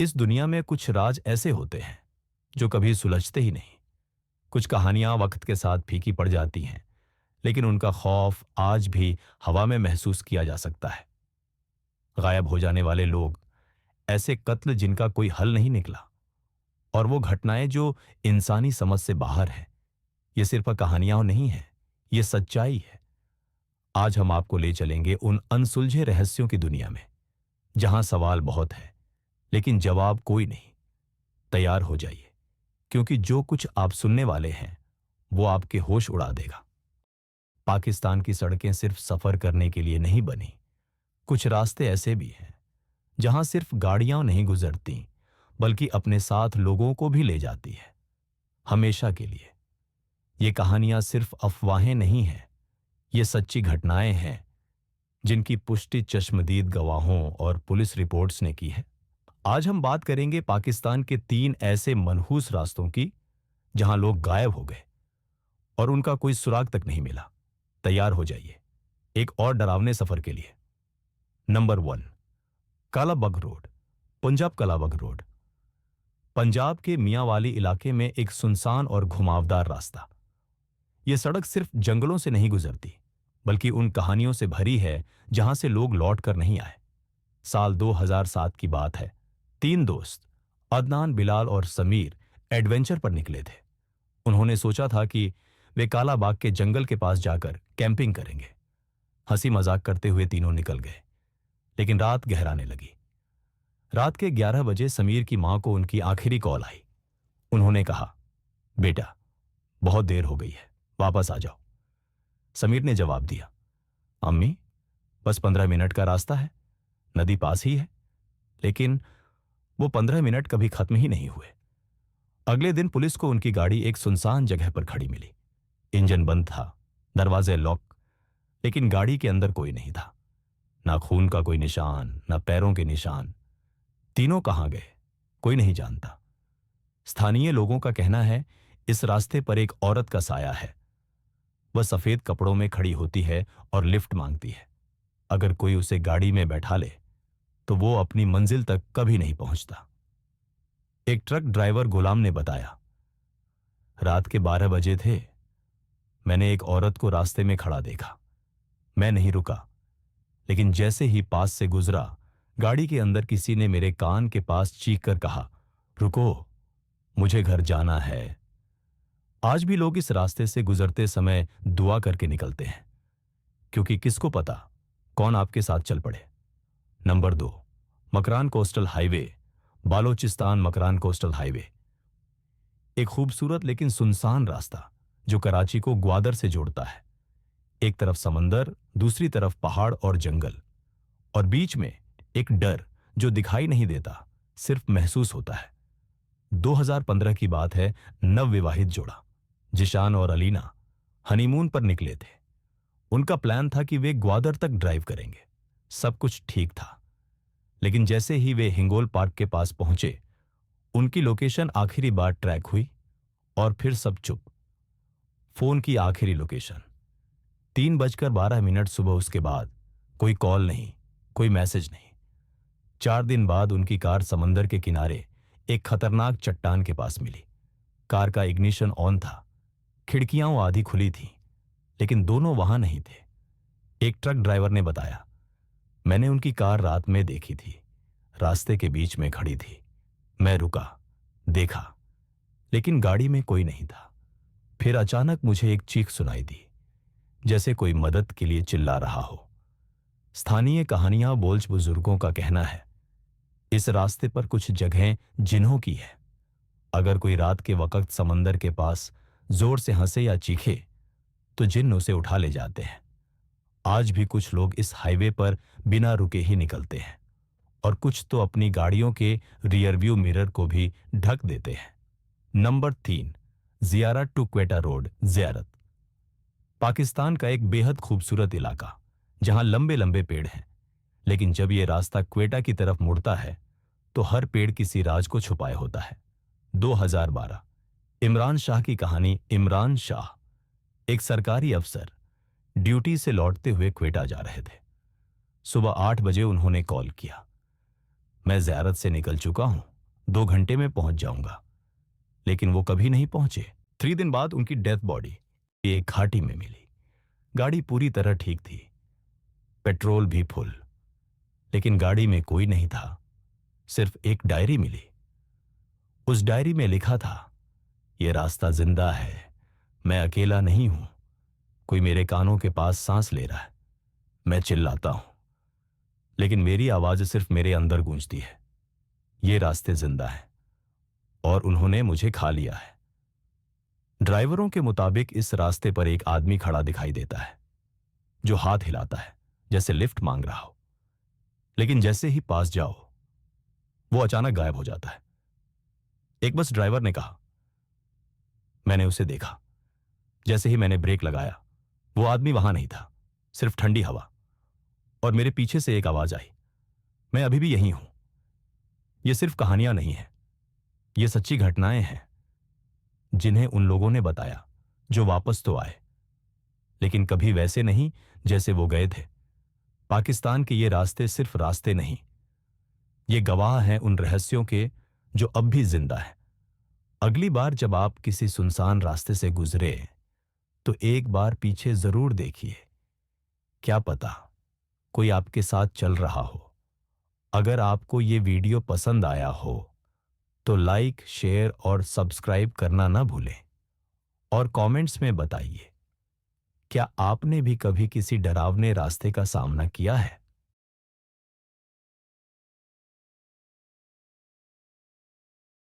इस दुनिया में कुछ राज ऐसे होते हैं जो कभी सुलझते ही नहीं। कुछ कहानियां वक्त के साथ फीकी पड़ जाती हैं, लेकिन उनका खौफ आज भी हवा में महसूस किया जा सकता है। गायब हो जाने वाले लोग, ऐसे कत्ल जिनका कोई हल नहीं निकला, और वो घटनाएं जो इंसानी समझ से बाहर हैं। ये सिर्फ कहानियां नहीं हैं, ये सच्चाई है। आज हम आपको ले चलेंगे उन अनसुलझे रहस्यों की दुनिया में, जहां सवाल बहुत है लेकिन जवाब कोई नहीं। तैयार हो जाइए, क्योंकि जो कुछ आप सुनने वाले हैं वो आपके होश उड़ा देगा। पाकिस्तान की सड़कें सिर्फ सफर करने के लिए नहीं बनी। कुछ रास्ते ऐसे भी हैं जहां सिर्फ गाड़ियां नहीं गुजरती, बल्कि अपने साथ लोगों को भी ले जाती है, हमेशा के लिए। ये कहानियां सिर्फ अफवाहें नहीं हैं, ये सच्ची घटनाएं हैं जिनकी पुष्टि चश्मदीद गवाहों और पुलिस रिपोर्ट्स ने की है। आज हम बात करेंगे पाकिस्तान के 3 ऐसे मनहूस रास्तों की जहां लोग गायब हो गए और उनका कोई सुराग तक नहीं मिला। तैयार हो जाइए एक और डरावने सफर के लिए। Number 1, Kalabagh road, Punjab Kalabagh road. Punjab के मियांवाली इलाके में एक सुनसान और घुमावदार रास्ता। यह सड़क सिर्फ जंगलों से नहीं गुजरती, बल्कि उन कहानियों से भरी है जहां से लोग लौट कर नहीं आए। साल 2007 की बात है। 3 दोस्त, अदनान, बिलाल और समीर, एडवेंचर पर निकले थे। उन्होंने सोचा था कि वे कालाबाग के जंगल के पास जाकर कैंपिंग करेंगे। हंसी मजाक करते हुए तीनों निकल गए, लेकिन रात गहराने लगी। रात के 11 बजे समीर की मां को उनकी आखिरी कॉल आई। उन्होंने कहा, बेटा, बहुत देर हो गई है, वापस आ जाओ। समीर ने जवाब दिया, अम्मी, बस 15 मिनट का रास्ता है, नदी पास ही है। लेकिन वो 15 मिनट कभी खत्म ही नहीं हुए। अगले दिन पुलिस को उनकी गाड़ी एक सुनसान जगह पर खड़ी मिली। इंजन बंद था, दरवाजे लॉक, लेकिन गाड़ी के अंदर कोई नहीं था। ना खून का कोई निशान, ना पैरों के निशान। तीनों कहां गए, कोई नहीं जानता। स्थानीय लोगों का कहना है इस रास्ते पर एक औरत का साया है। वह सफेद कपड़ों में खड़ी होती है और लिफ्ट मांगती है। अगर कोई उसे गाड़ी में बैठा ले तो वो अपनी मंजिल तक कभी नहीं पहुंचता। एक ट्रक ड्राइवर गुलाम ने बताया, रात के 12 बजे थे। मैंने एक औरत को रास्ते में खड़ा देखा। मैं नहीं रुका, लेकिन जैसे ही पास से गुजरा, गाड़ी के अंदर किसी ने मेरे कान के पास चीख कर कहा, रुको, मुझे घर जाना है। आज भी लोग इस रास्ते से गुजरते समय दुआ करके निकलते हैं, क्योंकि किसको पता कौन आपके साथ चल पड़े। Number 2, Makran coastal highway, Balochistan Makran coastal highway. एक खूबसूरत लेकिन सुनसान रास्ता जो कराची को ग्वादर से जोड़ता है। एक तरफ समंदर, दूसरी तरफ पहाड़ और जंगल, और बीच में एक डर जो दिखाई नहीं देता, सिर्फ महसूस होता है। 2015 की बात है। नवविवाहित जोड़ा जिशान और अलीना हनीमून पर निकले थे। उनका प्लान था कि वे ग्वादर तक ड्राइव करेंगे। सब कुछ ठीक था, लेकिन जैसे ही वे हिंगोल पार्क के पास पहुंचे, उनकी लोकेशन आखिरी बार ट्रैक हुई और फिर सब चुप। फोन की आखिरी लोकेशन 3:12 सुबह। उसके बाद कोई कॉल नहीं, कोई मैसेज नहीं। 4 दिन बाद उनकी कार समंदर के किनारे एक खतरनाक चट्टान के पास मिली। कार का इग्निशन ऑन था, खिड़कियां आधी खुली थीं, लेकिन दोनों वहां नहीं थे। एक ट्रक ड्राइवर ने बताया, मैंने उनकी कार रात में देखी थी, रास्ते के बीच में खड़ी थी। मैं रुका, देखा, लेकिन गाड़ी में कोई नहीं था। फिर अचानक मुझे एक चीख सुनाई दी, जैसे कोई मदद के लिए चिल्ला रहा हो। स्थानीय कहानियां, बोल्च बुजुर्गों का कहना है, इस रास्ते पर कुछ जगहें जिन्हों की है। अगर कोई रात के वक्त समंदर के पास जोर से हंसे या चीखे, तो जिन्न उसे उठा ले जाते हैं। आज भी कुछ लोग इस हाईवे पर बिना रुके ही निकलते हैं, और कुछ तो अपनी गाड़ियों के रियरव्यू मिरर को भी ढक देते हैं। नंबर 3, जियारत टू क्वेटा रोड, जियारत। पाकिस्तान का एक बेहद खूबसूरत इलाका जहां लंबे लंबे पेड़ हैं, लेकिन जब यह रास्ता क्वेटा की तरफ मुड़ता है तो हर पेड़ किसी राज को छुपाए होता है। 2012, इमरान शाह की कहानी। इमरान शाह, एक सरकारी अफसर, ड्यूटी से लौटते हुए क्वेटा जा रहे थे। सुबह 8 बजे उन्होंने कॉल किया, मैं ज़ियारत से निकल चुका हूं, 2 घंटे में पहुंच जाऊंगा। लेकिन वो कभी नहीं पहुंचे। 3 दिन बाद उनकी डेथ बॉडी एक घाटी में मिली। गाड़ी पूरी तरह ठीक थी, पेट्रोल भी फुल, लेकिन गाड़ी में कोई नहीं था। सिर्फ एक डायरी मिली। उस डायरी में लिखा था, ये रास्ता जिंदा है, मैं अकेला नहीं हूं, कोई मेरे कानों के पास सांस ले रहा है। मैं चिल्लाता हूं, लेकिन मेरी आवाज सिर्फ मेरे अंदर गूंजती है। ये रास्ते जिंदा हैं और उन्होंने मुझे खा लिया है। ड्राइवरों के मुताबिक इस रास्ते पर एक आदमी खड़ा दिखाई देता है, जो हाथ हिलाता है जैसे लिफ्ट मांग रहा हो। लेकिन जैसे ही पास जाओ, वो अचानक गायब हो जाता है। एक बस ड्राइवर ने कहा। मैंने उसे देखा। जैसे ही मैंने ब्रेक लगाया, वो आदमी वहां नहीं था, सिर्फ ठंडी हवा। और मेरे पीछे से एक आवाज आई, मैं अभी भी यहीं हूं। ये सिर्फ कहानियां नहीं हैं, ये सच्ची घटनाएं हैं जिन्हें उन लोगों ने बताया जो वापस तो आए, लेकिन कभी वैसे नहीं जैसे वो गए थे। पाकिस्तान के ये रास्ते सिर्फ रास्ते नहीं, ये गवाह हैं उन रहस्यों के जो अब भी जिंदा हैं। अगली बार जब आप किसी सुनसान रास्ते से गुजरे, तो एक बार पीछे जरूर देखिए। क्या पता कोई आपके साथ चल रहा हो। अगर आपको ये वीडियो पसंद आया हो तो लाइक, शेयर और सब्सक्राइब करना ना भूलें। और कमेंट्स में बताइए, क्या आपने भी कभी किसी डरावने रास्ते का सामना किया है?